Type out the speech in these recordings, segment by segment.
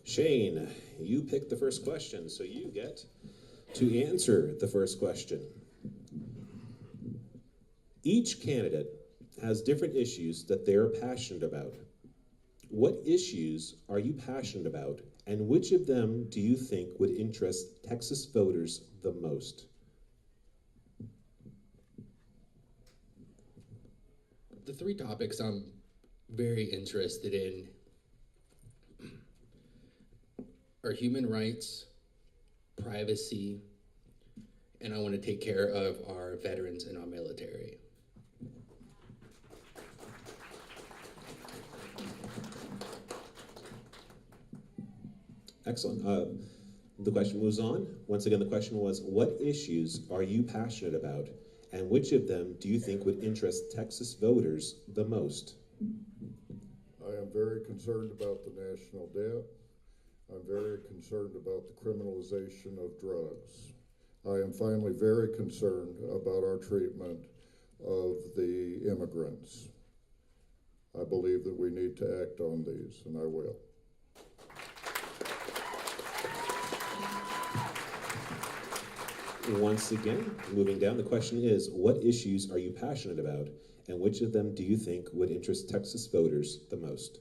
Shane, you picked the first question, so you get to answer the first question. Each candidate has different issues that they are passionate about. What issues are you passionate about, and which of them do you think would interest Texas voters the most? The three topics I'm very interested in are human rights, privacy, and I want to take care of our veterans and our military. Excellent. The question moves on. Once again, the question was, what issues are you passionate about, and which of them do you think would interest Texas voters the most? I am very concerned about the national debt. I'm very concerned about the criminalization of drugs. I am finally very concerned about our treatment of the immigrants. I believe that we need to act on these, and I will. Once again, moving down, the question is, what issues are you passionate about, and which of them do you think would interest Texas voters the most?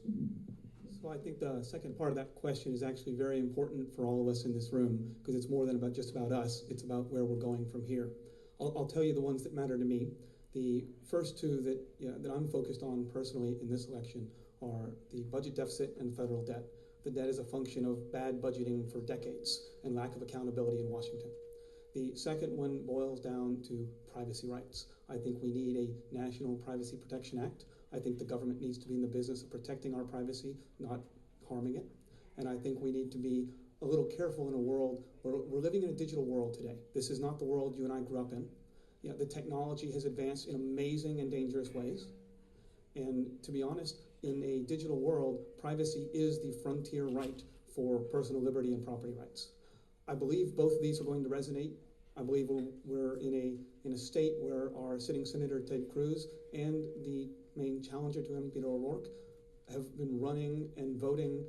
So I think the second part of that question is actually very important for all of us in this room, because it's more than about just about us. It's about where we're going from here. I'll tell you the ones that matter to me. The first two that I'm focused on personally in this election are the budget deficit and federal debt. The debt is a function of bad budgeting for decades and lack of accountability in Washington. The second one boils down to privacy rights. I think we need a National Privacy Protection Act. I think the government needs to be in the business of protecting our privacy, not harming it. And I think we need to be a little careful in a world where we're living in a digital world today. This is not the world you and I grew up in. The technology has advanced in amazing and dangerous ways. And to be honest, in a digital world, privacy is the frontier right for personal liberty and property rights. I believe both of these are going to resonate. I believe we're in a state where our sitting Senator Ted Cruz and the main challenger to him, Beto O'Rourke, have been running and voting,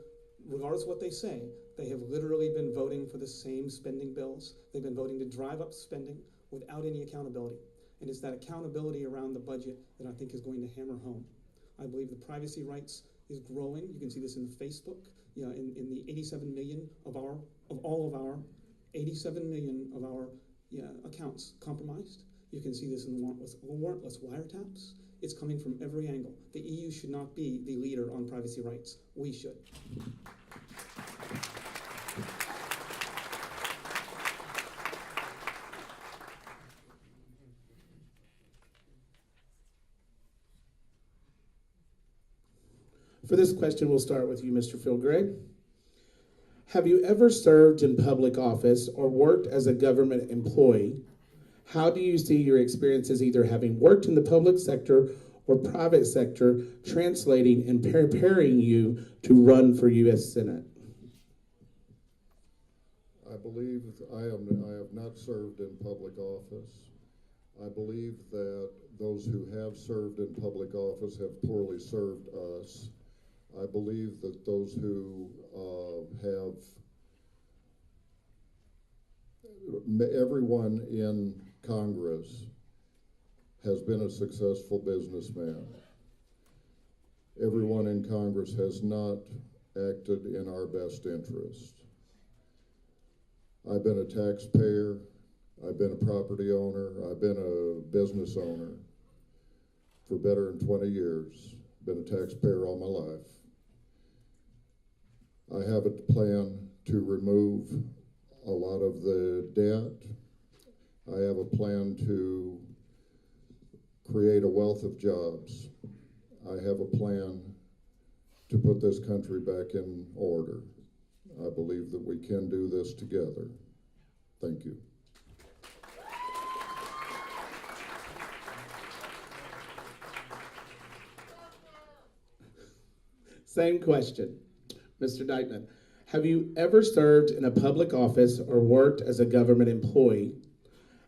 regardless of what they say. They have literally been voting for the same spending bills. They've been voting to drive up spending without any accountability. And it's that accountability around the budget that I think is going to hammer home. I believe the privacy rights is growing. You can see this in the Facebook, in the 87 million of all of our 87 million of our accounts compromised. You can see this in the warrantless wiretaps. It's coming from every angle. The EU should not be the leader on privacy rights. We should. For this question, we'll start with you, Mr. Phil Gray. Have you ever served in public office or worked as a government employee? How do you see your experiences either having worked in the public sector or private sector translating and preparing you to run for U.S. Senate? I believe I have not served in public office. I believe that those who have served in public office have poorly served us. I believe that those who everyone in Congress has been a successful businessman. Everyone in Congress has not acted in our best interest. I've been a taxpayer, I've been a property owner, I've been a business owner for better than 20 years, been a taxpayer all my life. I have a plan to remove a lot of the debt. I have a plan to create a wealth of jobs. I have a plan to put this country back in order. I believe that we can do this together. Thank you. Same question. Mr. Dykeman, have you ever served in a public office or worked as a government employee?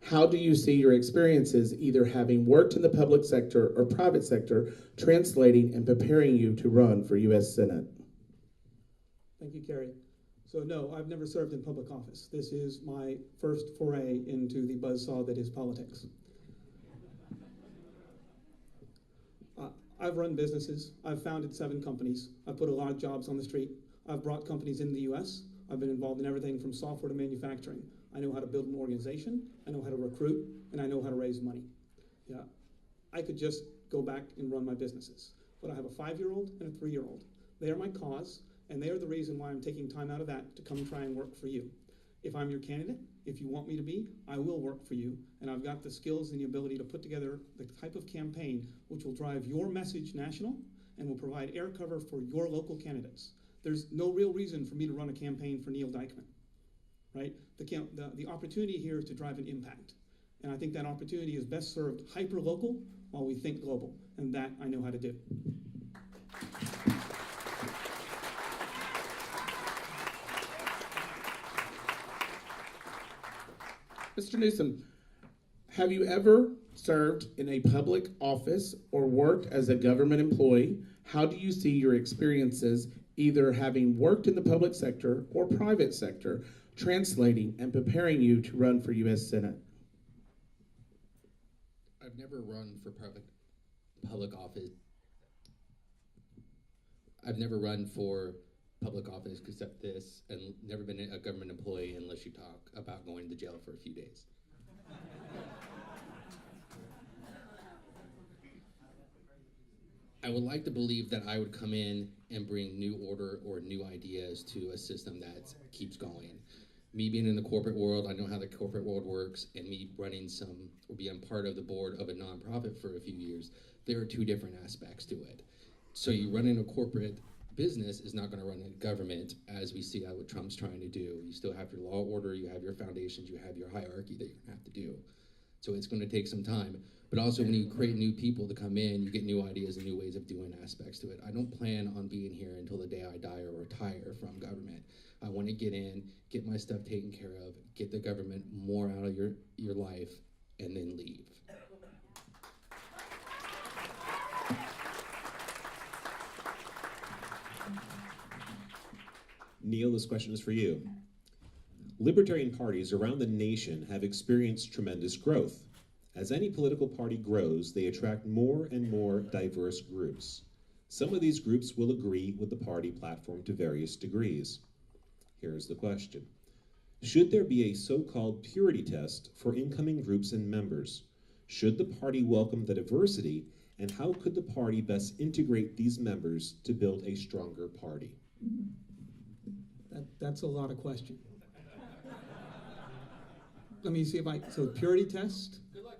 How do you see your experiences either having worked in the public sector or private sector translating and preparing you to run for U.S. Senate? Thank you, Kerry. So no, I've never served in public office. This is my first foray into the buzzsaw that is politics. I've run businesses. I've founded 7 companies. I've put a lot of jobs on the street. I've brought companies in the US. I've been involved in everything from software to manufacturing. I know how to build an organization. I know how to recruit, and I know how to raise money. Yeah, I could just go back and run my businesses. But I have a 5-year-old and a 3-year-old. They are my cause, and they are the reason why I'm taking time out of that to come try and work for you. If I'm your candidate, if you want me to be, I will work for you, and I've got the skills and the ability to put together the type of campaign which will drive your message national and will provide air cover for your local candidates. There's no real reason for me to run a campaign for Neil Dykman, right? The opportunity here is to drive an impact, and I think that opportunity is best served hyper-local while we think global, and that I know how to do. Mr. Newsom, have you ever served in a public office or worked as a government employee? How do you see your experiences either having worked in the public sector or private sector translating and preparing you to run for U.S. Senate? I've never run for public office. I've never run for public office except this, and never been a government employee unless you talk about going to jail for a few days. I would like to believe that I would come in and bring new order or new ideas to a system that keeps going. Me being in the corporate world, I know how the corporate world works, and me running or being part of the board of a nonprofit for a few years, there are 2 different aspects to it. So you running a corporate business is not going to run a government as we see what Trump's trying to do. You still have your law order, you have your foundations, you have your hierarchy that you're going to have to do. So it's going to take some time. But also when you create new people to come in, you get new ideas and new ways of doing aspects to it. I don't plan on being here until the day I die or retire from government. I want to get in, get my stuff taken care of, get the government more out of your life, and then leave. Neil, this question is for you. Libertarian parties around the nation have experienced tremendous growth. As any political party grows, they attract more and more diverse groups. Some of these groups will agree with the party platform to various degrees. Here's the question. Should there be a so-called purity test for incoming groups and members? Should the party welcome the diversity, and how could the party best integrate these members to build a stronger party? That's a lot of question. Let me see so purity test? Good luck.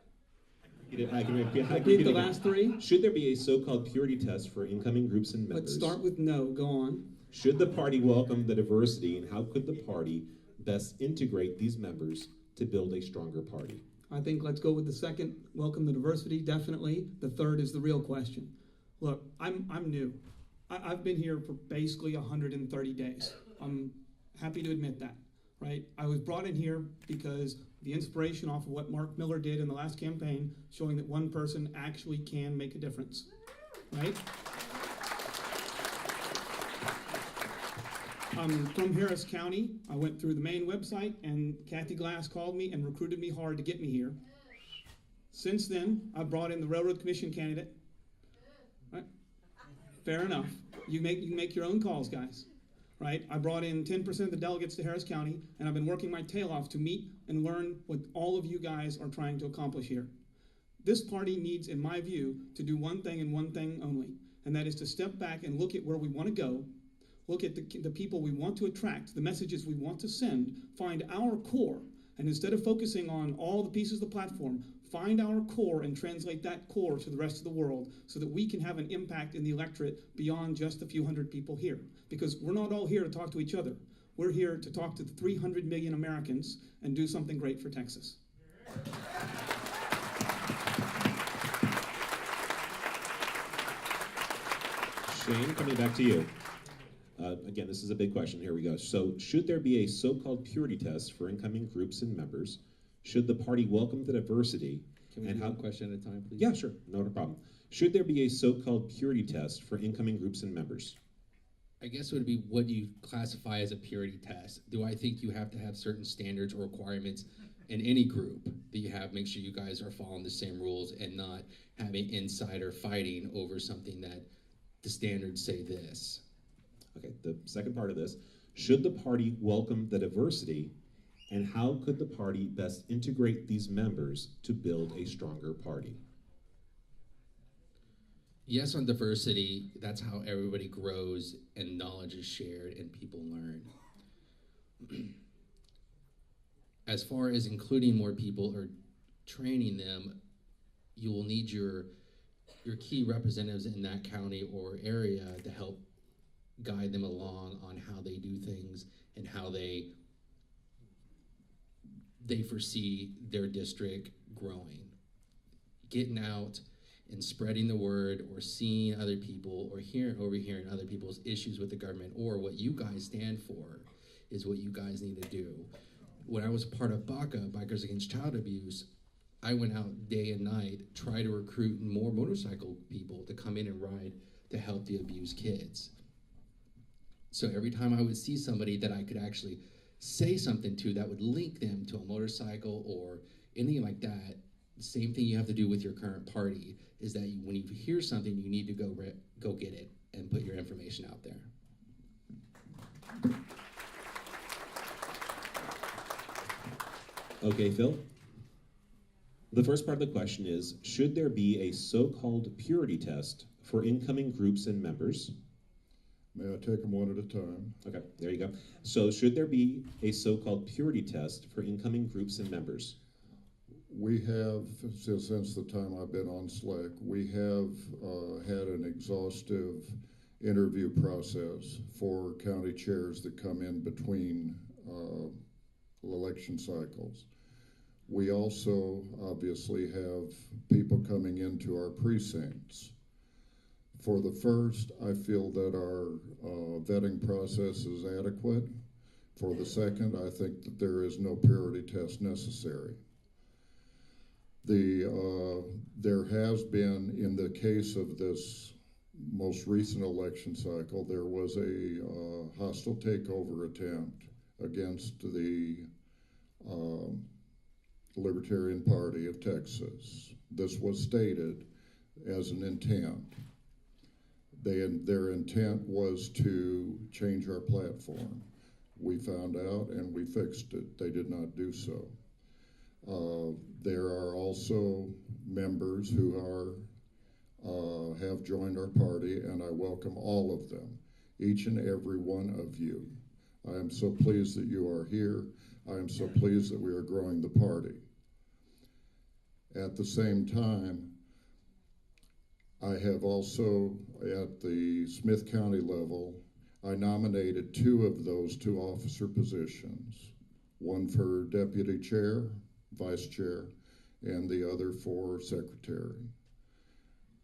I can repeat the last 3. Should there be a so-called purity test for incoming groups and members? Let's start with no, go on. Should the party welcome the diversity, and how could the party best integrate these members to build a stronger party? I think let's go with the second, welcome the diversity, definitely. The third is the real question. Look, I'm new. I've been here for basically 130 days. I'm happy to admit that, right? I was brought in here because the inspiration off of what Mark Miller did in the last campaign, showing that one person actually can make a difference, right? I'm from Harris County. I went through the main website, and Kathy Glass called me and recruited me hard to get me here. Since then, I brought in the Railroad Commission candidate. Right? Fair enough. You make your own calls, guys. Right? I brought in 10% of the delegates to Harris County, and I've been working my tail off to meet and learn what all of you guys are trying to accomplish here. This party needs, in my view, to do one thing and one thing only, and that is to step back and look at where we want to go, look at the people we want to attract, the messages we want to send, find our core, and instead of focusing on all the pieces of the platform, find our core and translate that core to the rest of the world so that we can have an impact in the electorate beyond just a few hundred people here. Because we're not all here to talk to each other. We're here to talk to the 300 million Americans and do something great for Texas. Shane, coming back to you. Again, this is a big question. Here we go. So, should there be a so-called purity test for incoming groups and members? Should the party welcome the diversity? Can we do one question at a time, please? Yeah, sure. Not a problem. Should there be a so-called purity test for incoming groups and members? I guess it would be what you classify as a purity test. Do I think you have to have certain standards or requirements in any group that you have? Make sure you guys are following the same rules and not having insider fighting over something that the standards say this. Okay, the second part of this, should the party welcome the diversity, and how could the party best integrate these members to build a stronger party? Yes, on diversity, that's how everybody grows and knowledge is shared and people learn. As far as including more people or training them, you will need your key representatives in that county or area to help guide them along on how they do things and how they foresee their district growing. Getting out and spreading the word or seeing other people or overhearing other people's issues with the government or what you guys stand for is what you guys need to do. When I was part of BACA, Bikers Against Child Abuse, I went out day and night, try to recruit more motorcycle people to come in and ride to help the abused kids. So every time I would see somebody that I could actually say something to that would link them to a motorcycle or anything like that, the same thing you have to do with your current party is that when you hear something, you need to go get it and put your information out there. Okay, Phil. The first part of the question is, should there be a so-called purity test for incoming groups and members? May I take them one at a time? Okay, there you go. So should there be a so-called purity test for incoming groups and members? We have, since the time I've been on SLEC, we have had an exhaustive interview process for county chairs that come in between election cycles. We also obviously have people coming into our precincts. For the first, I feel that our vetting process is adequate. For the second, I think that there is no purity test necessary. There has been, in the case of this most recent election cycle, there was a hostile takeover attempt against the Libertarian Party of Texas. This was stated as an intent. Their intent was to change our platform. We found out and we fixed it. They did not do so. There are also members who have joined our party, and I welcome all of them, each and every one of you. I am so pleased that you are here. I am so pleased that we are growing the party. At the same time, I have also, at the Smith County level, I nominated 2 of those 2 officer positions, one for deputy chair, vice chair, and the other for secretary.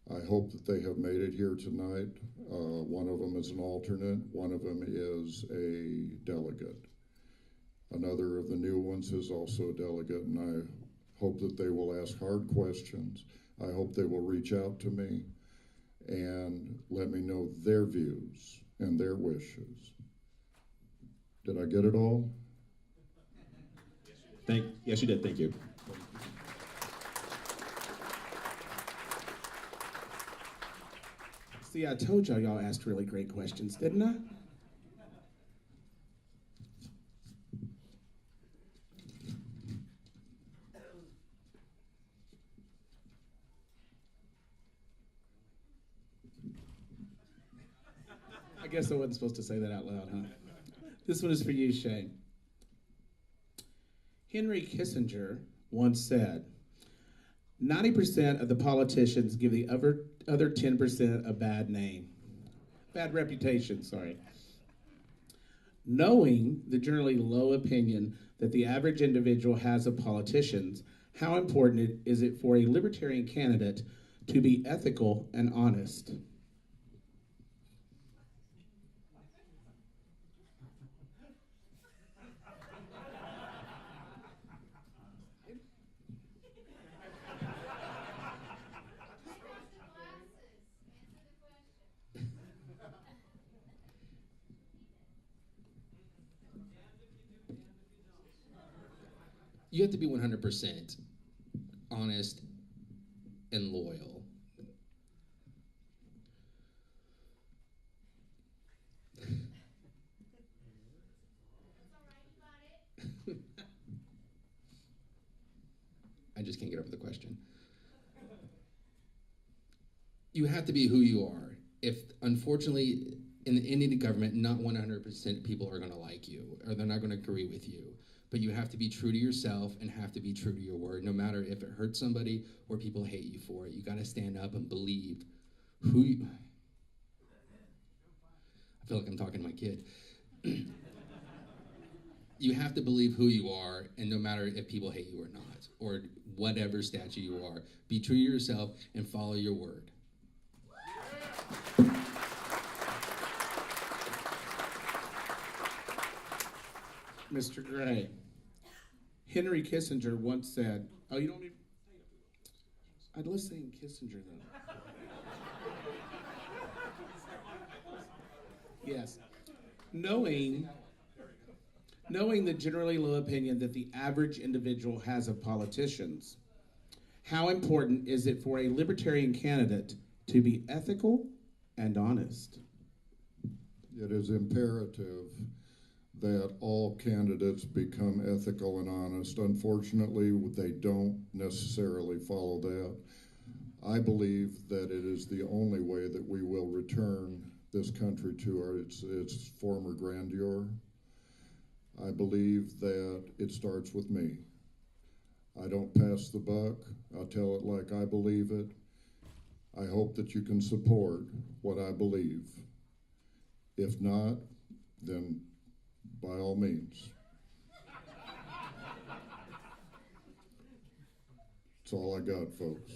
I hope that they have made it here tonight. One of them is an alternate, one of them is a delegate. Another of the new ones is also a delegate, and I hope that they will ask hard questions. I hope they will reach out to me and let me know their views and their wishes. Did I get it all? Yes, you did. Thank you. See, I told y'all asked really great questions, didn't I? I guess I wasn't supposed to say that out loud, huh? This one is for you, Shane. Henry Kissinger once said, 90% of the politicians give the other 10% a bad name. Bad reputation, sorry. Knowing the generally low opinion that the average individual has of politicians, how important is it for a libertarian candidate to be ethical and honest? You have to be 100% honest and loyal. I just can't get over the question. You have to be who you are. If, unfortunately, in any government, not 100% people are going to like you, or they're not going to agree with you. But you have to be true to yourself and have to be true to your word, no matter if it hurts somebody or people hate you for it. You got to stand up and believe who you... I feel like I'm talking to my kid. You have to believe who you are, and no matter if people hate you or not, or whatever stature you are, be true to yourself and follow your word. Mr. Gray, Henry Kissinger once said, oh, you don't even, I'd love saying Kissinger though. Yes. Knowing the generally low opinion that the average individual has of politicians, how important is it for a libertarian candidate to be ethical and honest? It is imperative that all candidates become ethical and honest. Unfortunately, they don't necessarily follow that. I believe that it is the only way that we will return this country to its former grandeur. I believe that it starts with me. I don't pass the buck. I'll tell it like I believe it. I hope that you can support what I believe. If not, then by all means. That's all I got, folks.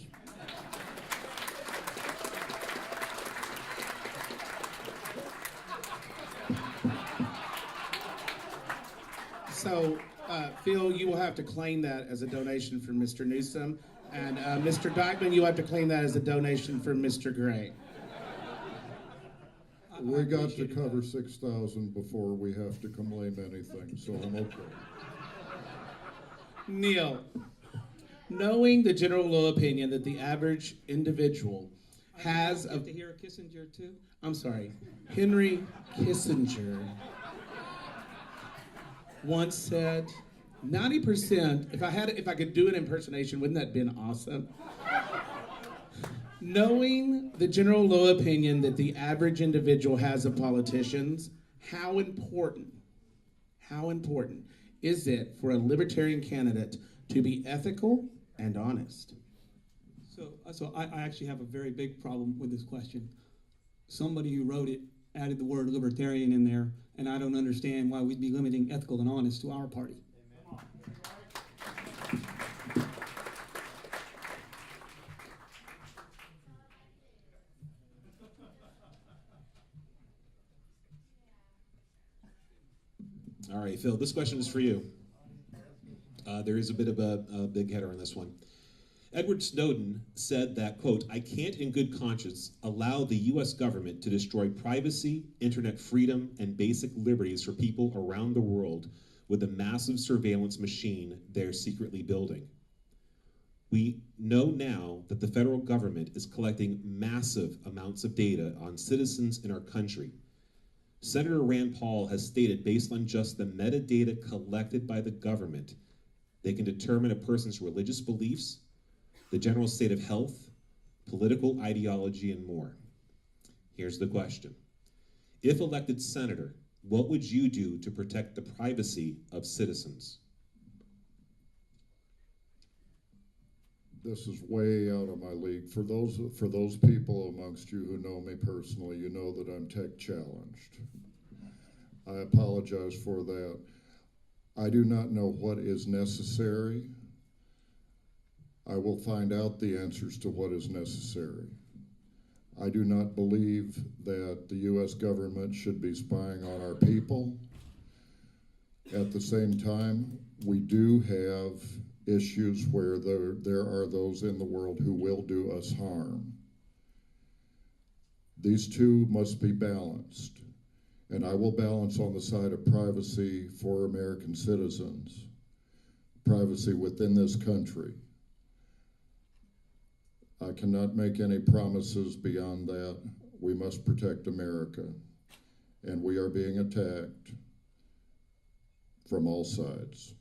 So, Phil, you will have to claim that as a donation from Mr. Newsom, and Mr. Dyckman, you have to claim that as a donation from Mr. Gray. We got to cover 6,000 before we have to claim anything, so I'm okay. Neil, knowing the general low opinion that the average individual has of... to hear Kissinger too? I'm sorry, Henry Kissinger once said, 90%, if I could do an impersonation, wouldn't that have been awesome? Knowing the general low opinion that the average individual has of politicians, how important is it for a libertarian candidate to be ethical and honest? So I actually have a very big problem with this question. Somebody who wrote it added the word libertarian in there, and I don't understand why we'd be limiting ethical and honest to our party. All right, Phil, this question is for you. There is a bit of a big header on this one. Edward Snowden said that, quote, "I can't in good conscience allow the U.S. government to destroy privacy, internet freedom, and basic liberties for people around the world with the massive surveillance machine they're secretly building. We know now that the federal government is collecting massive amounts of data on citizens in our country. Senator Rand Paul has stated, based on just the metadata collected by the government, they can determine a person's religious beliefs, the general state of health, political ideology, and more. Here's the question. If elected senator, what would you do to protect the privacy of citizens?" This is way out of my league. For those people amongst you who know me personally, you know that I'm tech challenged. I apologize for that. I do not know what is necessary. I will find out the answers to what is necessary. I do not believe that the U.S. government should be spying on our people. At the same time, we do have issues where there are those in the world who will do us harm. These two must be balanced, and I will balance on the side of privacy for American citizens. privacy within this country. I cannot make any promises beyond that. We must protect America, and we are being attacked from all sides.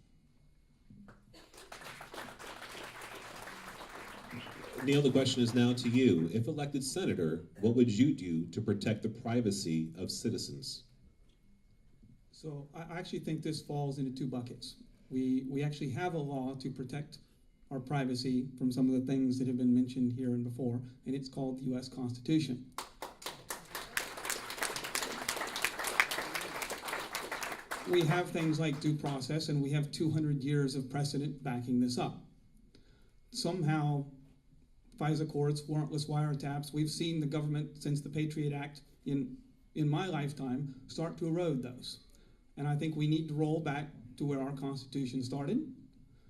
Neil, the question is now to you. If elected senator, what would you do to protect the privacy of citizens? So I actually think this falls into two buckets. We actually have a law to protect our privacy from some of the things that have been mentioned here and before, and it's called the U.S. Constitution. We have things like due process, and we have 200 years of precedent backing this up. Somehow, FISA courts, warrantless wiretaps, we've seen the government since the Patriot Act in my lifetime start to erode those. And I think we need to roll back to where our Constitution started.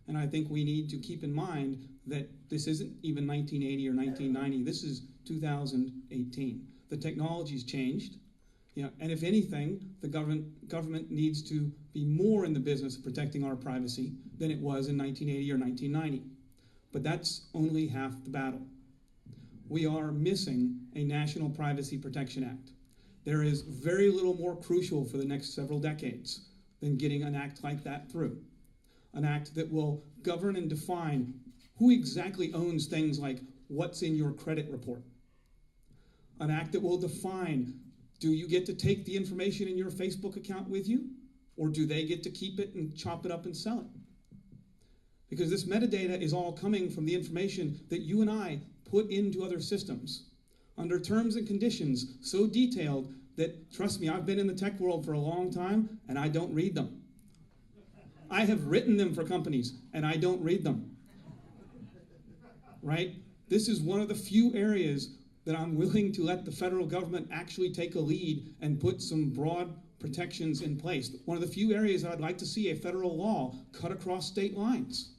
And I think we need to keep in mind that this isn't even 1980 or 1990. This is 2018. The technology's changed. And if anything, the government needs to be more in the business of protecting our privacy than it was in 1980 or 1990. But that's only half the battle. We are missing a National Privacy Protection Act. There is very little more crucial for the next several decades than getting an act like that through. An act that will govern and define who exactly owns things like what's in your credit report. An act that will define, do you get to take the information in your Facebook account with you, or do they get to keep it and chop it up and sell it? Because this metadata is all coming from the information that you and I put into other systems under terms and conditions so detailed that, trust me, I've been in the tech world for a long time and I don't read them. I have written them for companies and I don't read them. Right? This is one of the few areas that I'm willing to let the federal government actually take a lead and put some broad protections in place. One of the few areas I'd like to see a federal law cut across state lines.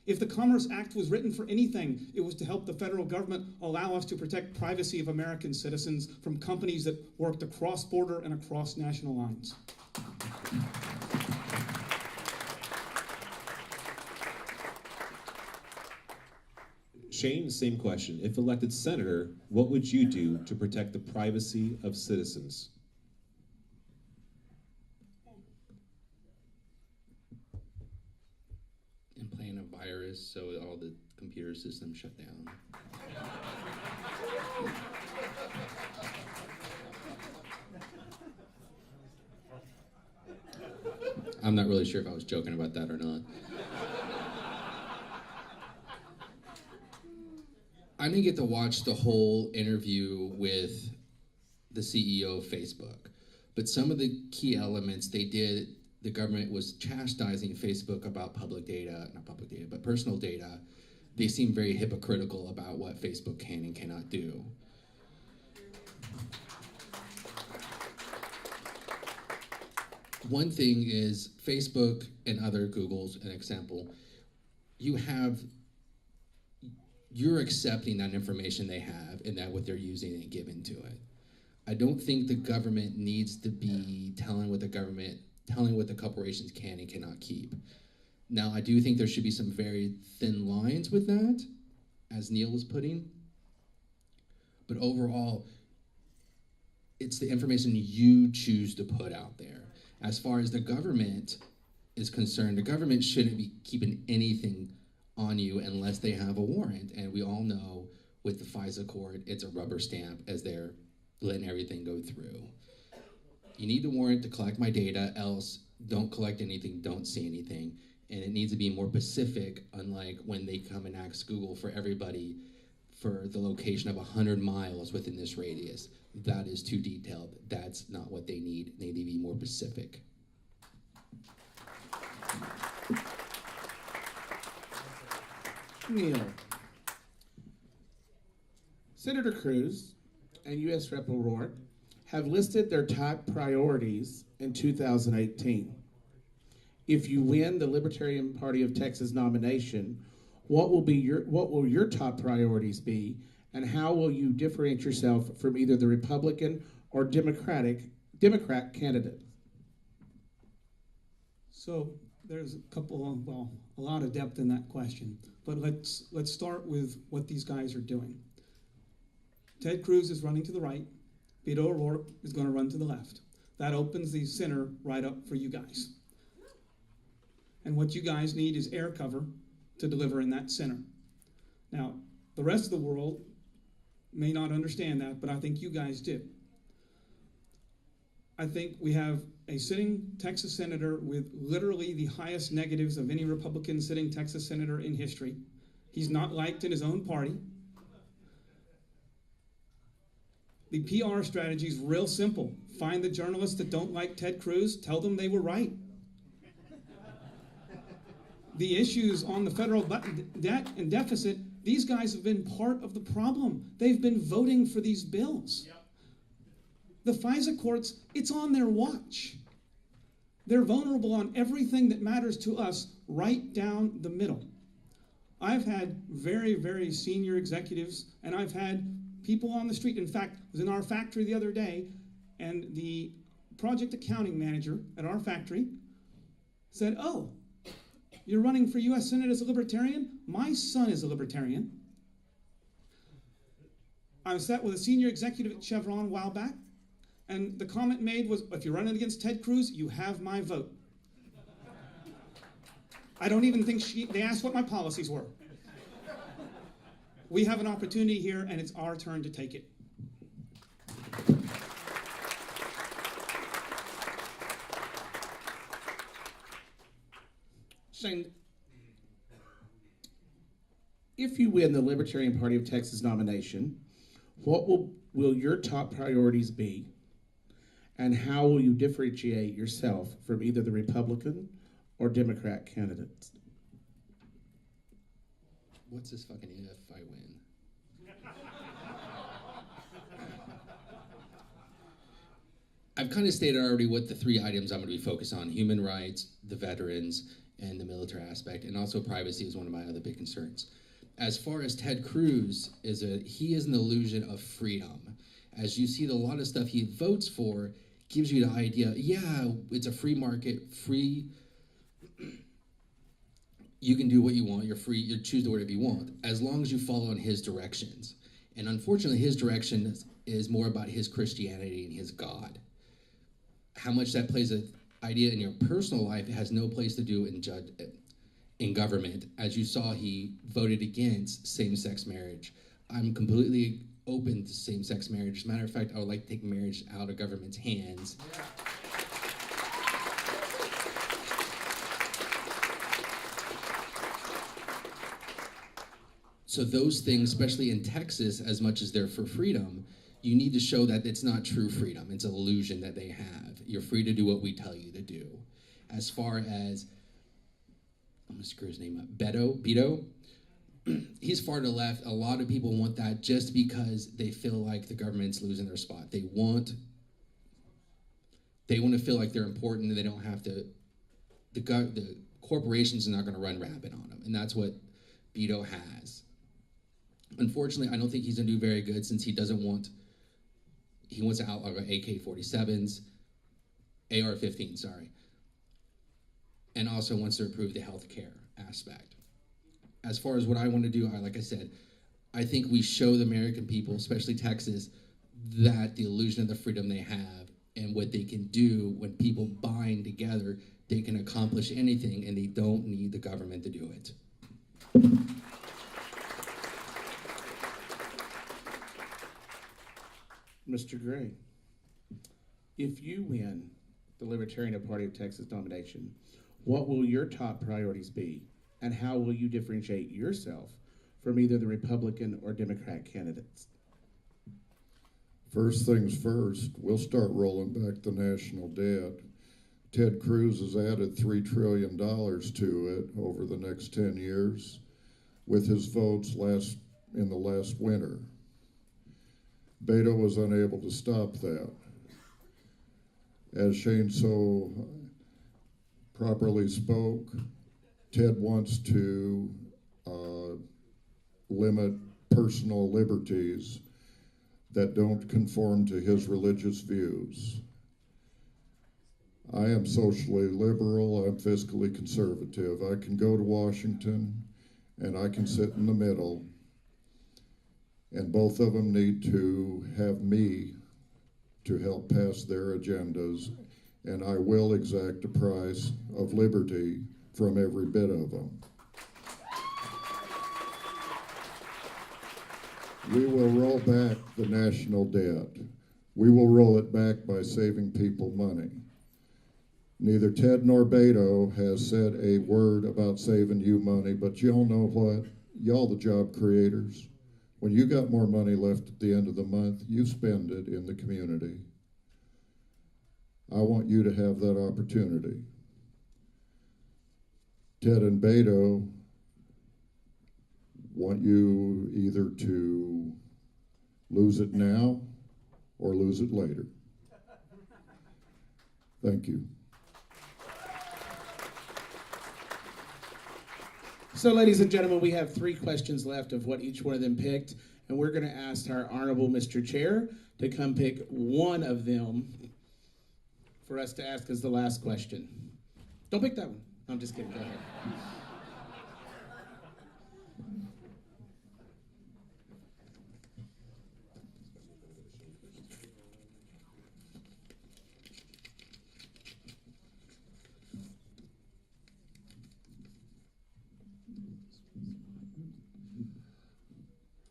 If the Commerce Act was written for anything, it was to help the federal government allow us to protect privacy of American citizens from companies that worked across border and across national lines. Shane, same question. If elected senator, what would you do to protect the privacy of citizens? Implant a virus so all the computer systems shut down. I'm not really sure if I was joking about that or not. I didn't get to watch the whole interview with the CEO of Facebook, but some of the key elements they did, the government was chastising Facebook about personal data. They seem very hypocritical about what Facebook can and cannot do. One thing is Facebook and other Googles, an example, you're accepting that information they have and that what they're using and giving to it. I don't think the government needs to be telling what the corporations can and cannot keep. Now, I do think there should be some very thin lines with that, as Neil was putting. But overall, it's the information you choose to put out there. As far as the government is concerned, the government shouldn't be keeping anything on you unless they have a warrant. And we all know with the FISA court, it's a rubber stamp as they're letting everything go through. You need the warrant to collect my data, else don't collect anything, don't see anything. And it needs to be more specific, unlike when they come and ask Google for everybody for the location of 100 miles within this radius. That is too detailed. That's not what they need. They need to be more specific. Neil, Senator Cruz and U.S. Rep. O'Rourke have listed their top priorities in 2018. If you win the Libertarian Party of Texas nomination, what will your top priorities be, and how will you differentiate yourself from either the Republican or Democrat candidate? So There's a couple of, well, a lot of depth in that question, but let's start with what these guys are doing. Ted Cruz is running to the right. Beto O'Rourke is going to run to the left. That opens the center right up for you guys. And what you guys need is air cover to deliver in that center. Now, the rest of the world may not understand that, but I think you guys do. I think we have a sitting Texas senator with literally the highest negatives of any Republican sitting Texas senator in history. He's not liked in his own party. The PR strategy is real simple. Find the journalists that don't like Ted Cruz, tell them they were right. The issues on the federal debt and deficit, these guys have been part of the problem. They've been voting for these bills. Yep. The FISA courts, it's on their watch. They're vulnerable on everything that matters to us right down the middle. I've had very, very senior executives, and I've had people on the street. In fact, I was in our factory the other day, and the project accounting manager at our factory said, "Oh, you're running for U.S. Senate as a Libertarian? My son is a Libertarian." I was sat with a senior executive at Chevron a while back, and the comment made was, "If you're running against Ted Cruz, you have my vote." I don't even think they asked what my policies were. We have an opportunity here, and it's our turn to take it. Shane, if you win the Libertarian Party of Texas nomination, what will your top priorities be? And how will you differentiate yourself from either the Republican or Democrat candidates? What's this fucking if I win? I've kind of stated already what the three items I'm going to be focused on: human rights, the veterans, and the military aspect, and also privacy is one of my other big concerns. As far as Ted Cruz, he is an illusion of freedom. As you see, a lot of stuff he votes for gives you the idea, yeah, it's a free market, free, you can do what you want, you're free, you choose to do whatever you want, as long as you follow in his directions. And unfortunately, his direction is more about his Christianity and his God. How much that plays an idea in your personal life has no place to do in government. As you saw, he voted against same-sex marriage. I'm completely open to same-sex marriage. As a matter of fact, I would like to take marriage out of government's hands. Yeah. So those things, especially in Texas, as much as they're for freedom, you need to show that it's not true freedom. It's an illusion that they have. You're free to do what we tell you to do. As far as, I'm gonna screw his name up, Beto, he's far to the left. A lot of people want that just because they feel like the government's losing their spot. They want to feel like they're important and they don't have to, the corporations are not gonna run rampant on them. And that's what Beto has. Unfortunately, I don't think he's gonna do very good since he wants to outlaw AK-47s, AR-15, sorry, and also wants to improve the healthcare aspect. As far as what I want to do, like I said, I think we show the American people, especially Texas, that the illusion of the freedom they have and what they can do when people bind together, they can accomplish anything and they don't need the government to do it. Mr. Gray, if you win the Libertarian Party of Texas nomination, what will your top priorities be, and how will you differentiate yourself from either the Republican or Democrat candidates? First things first, we'll start rolling back the national debt. Ted Cruz has added $3 trillion to it over the next 10 years with his votes in the last winter. Beto was unable to stop that. As Shane so properly spoke, Ted wants to limit personal liberties that don't conform to his religious views. I am socially liberal, I'm fiscally conservative. I can go to Washington and I can sit in the middle, and both of them need to have me to help pass their agendas, and I will exact a price of liberty from every bit of them. We will roll back the national debt. We will roll it back by saving people money. Neither Ted nor Beto has said a word about saving you money, but y'all know what? Y'all the job creators. When you got more money left at the end of the month, you spend it in the community. I want you to have that opportunity. Ted and Beto want you either to lose it now or lose it later. Thank you. So, ladies and gentlemen, we have 3 questions left of what each one of them picked, and we're going to ask our Honorable Mr. Chair to come pick one of them for us to ask as the last question. Don't pick that one. No, I'm just kidding. Go ahead.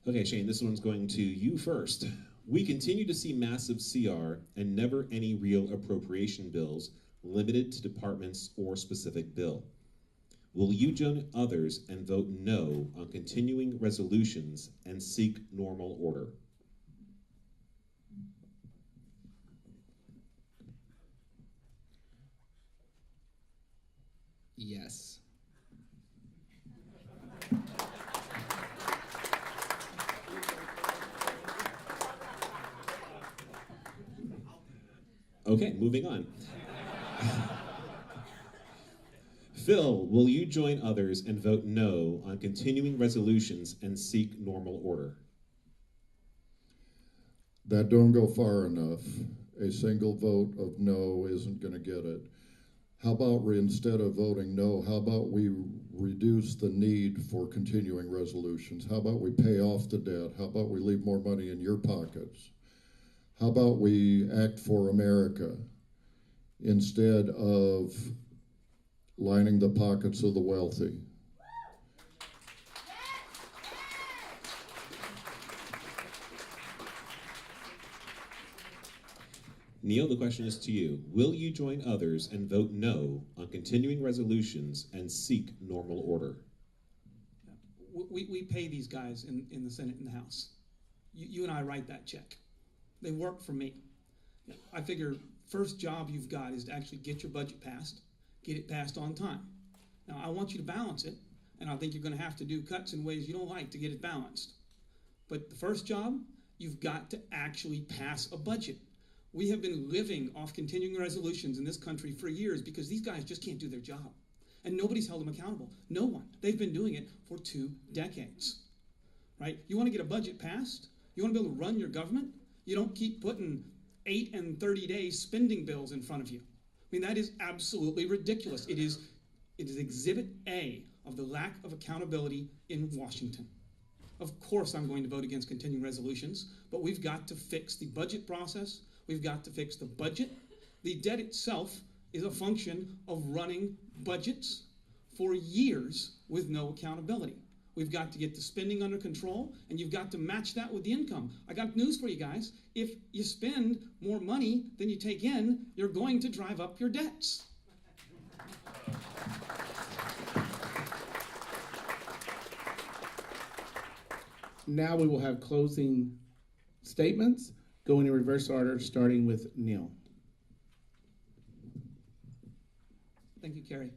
Okay, Shane, this one's going to you first. We continue to see massive CR and never any real appropriation bills limited to departments or specific bill. Will you join others and vote no on continuing resolutions and seek normal order? Yes. Okay, moving on. Phil, will you join others and vote no on continuing resolutions and seek normal order? That don't go far enough. A single vote of no isn't going to get it. How about instead of voting no, how about we reduce the need for continuing resolutions? How about we pay off the debt? How about we leave more money in your pockets? How about we act for America instead of lining the pockets of the wealthy? Neil, the question is to you. Will you join others and vote no on continuing resolutions and seek normal order? We pay these guys in the Senate and the House. You and I write that check. They work for me. I figure first job you've got is to actually get your budget passed, get it passed on time. Now, I want you to balance it, and I think you're going to have to do cuts in ways you don't like to get it balanced. But the first job, you've got to actually pass a budget. We have been living off continuing resolutions in this country for years because these guys just can't do their job. And nobody's held them accountable. No one. They've been doing it for 2 decades. Right? You want to get a budget passed? You want to be able to run your government? You don't keep putting 8 and 30 days spending bills in front of you. I mean, that is absolutely ridiculous. It is Exhibit A of the lack of accountability in Washington. Of course I'm going to vote against continuing resolutions, but we've got to fix the budget process. We've got to fix the budget. The debt itself is a function of running budgets for years with no accountability. We've got to get the spending under control, and you've got to match that with the income. I got news for you guys. If you spend more money than you take in, you're going to drive up your debts. Now we will have closing statements, going in reverse order, starting with Neil. Thank you, Kerry.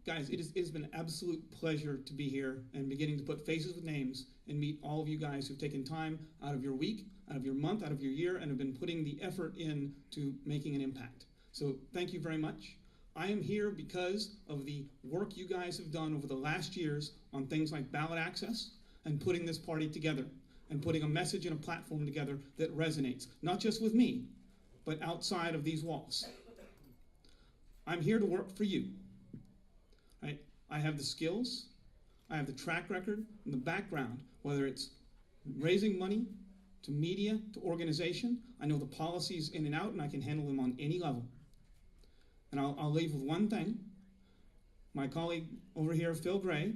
Guys, it has been an absolute pleasure to be here and beginning to put faces with names and meet all of you guys who've taken time out of your week, out of your month, out of your year, and have been putting the effort in to making an impact. So thank you very much. I am here because of the work you guys have done over the last years on things like ballot access and putting this party together and putting a message and a platform together that resonates, not just with me, but outside of these walls. I'm here to work for you. Right? I have the skills, I have the track record and the background, whether it's raising money, to media, to organization. I know the policies in and out, and I can handle them on any level. And I'll leave with one thing. My colleague over here, Phil Gray,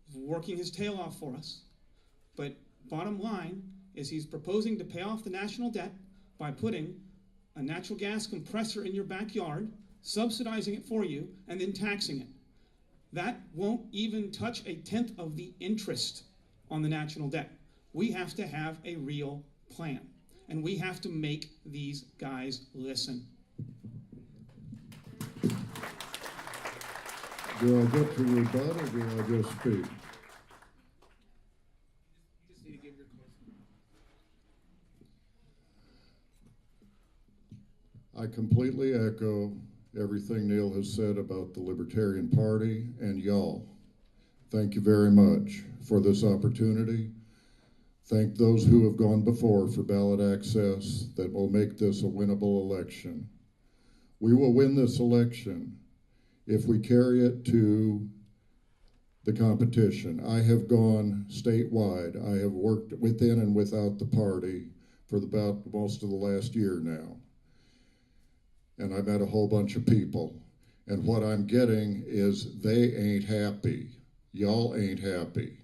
is working his tail off for us. But bottom line is he's proposing to pay off the national debt by putting a natural gas compressor in your backyard, subsidizing it for you, and then taxing it. That won't even touch a tenth of the interest on the national debt. We have to have a real plan, and we have to make these guys listen. Do I get to rebut or do I just speak? I completely echo everything Neil has said about the Libertarian Party and y'all. Thank you very much for this opportunity. Thank those who have gone before for ballot access that will make this a winnable election. We will win this election if we carry it to the competition. I have gone statewide. I have worked within and without the party for about most of the last year now. And I met a whole bunch of people. And what I'm getting is they ain't happy. Y'all ain't happy.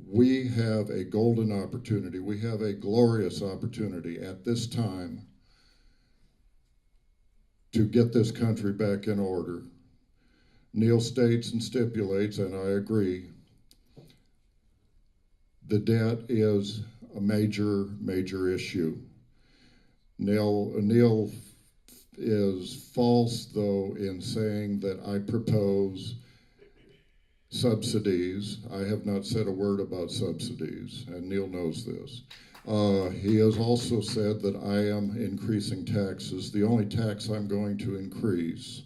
We have a golden opportunity. We have a glorious opportunity at this time to get this country back in order. Neil states and stipulates, and I agree, the debt is a major, major issue. Neil is false, though, in saying that I propose subsidies. I have not said a word about subsidies, and Neil knows this. He has also said that I am increasing taxes. The only tax I'm going to increase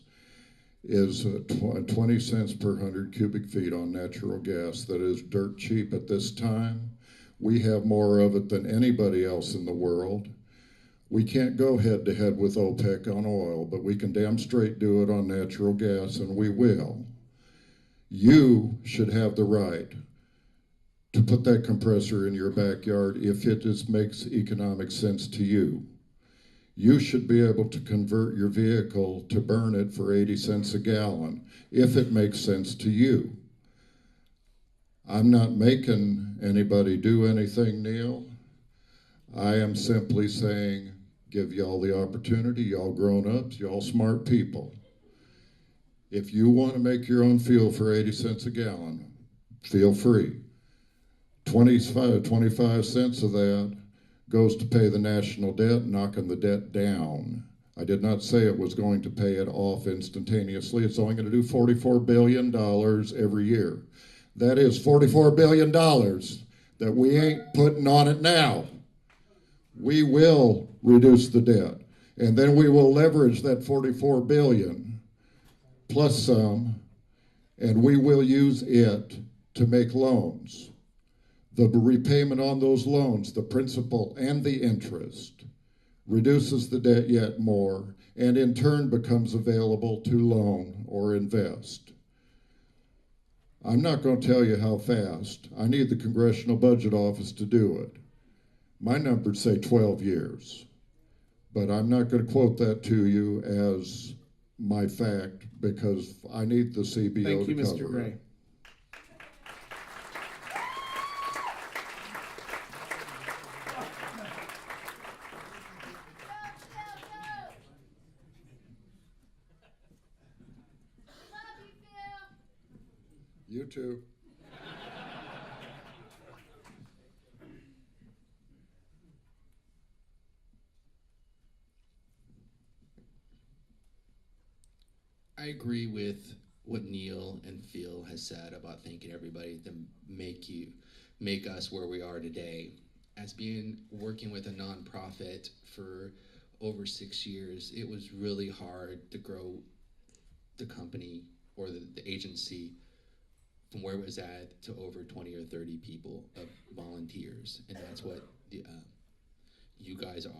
is 20 cents per 100 cubic feet on natural gas. That is dirt cheap at this time. We have more of it than anybody else in the world. We can't go head to head with OPEC on oil, but we can damn straight do it on natural gas, and we will. You should have the right to put that compressor in your backyard if it just makes economic sense to you. You should be able to convert your vehicle to burn it for 80 cents a gallon if it makes sense to you. I'm not making anybody do anything, Neil. I am simply saying, give y'all the opportunity, y'all grown-ups, y'all smart people. If you want to make your own fuel for 80 cents a gallon, feel free. 25 cents of that goes to pay the national debt, knocking the debt down. I did not say it was going to pay it off instantaneously. It's only going to do $44 billion every year. That is $44 billion that we ain't putting on it now. We will reduce the debt, and then we will leverage that $44 billion plus some, and we will use it to make loans. The repayment on those loans, the principal and the interest, reduces the debt yet more, and in turn becomes available to loan or invest. I'm not going to tell you how fast. I need the Congressional Budget Office to do it. My numbers say 12 years, but I'm not going to quote that to you as my fact because I need the CBO Thank you, to cover Mr. Gray. it. You too. I agree with what Neil and Phil has said about thanking everybody to make us where we are today. As working with a nonprofit for over 6 years, it was really hard to grow the company or the agency from where it was at to over 20 or 30 people of volunteers, and that's what you guys are.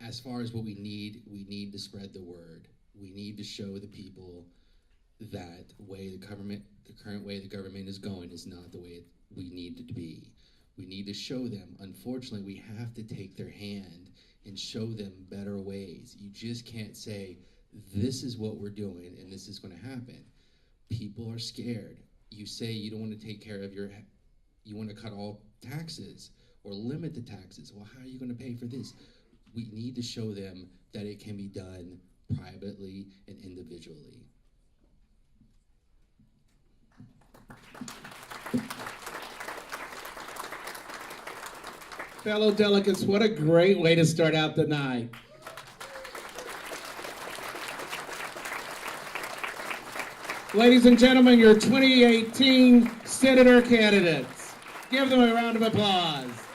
as far as what we need to spread the word. We need to show the people that the current way the government is going is not the way we need it to be. We need to show them, unfortunately, we have to take their hand and show them better ways. You just can't say, this is what we're doing and this is going to happen. People are scared. You say you don't want to take care of you want to cut all taxes or limit the taxes. Well, how are you going to pay for this? We need to show them that it can be done privately and individually. Fellow delegates, what a great way to start out the night. Ladies and gentlemen, your 2018 Senator candidates. Give them a round of applause.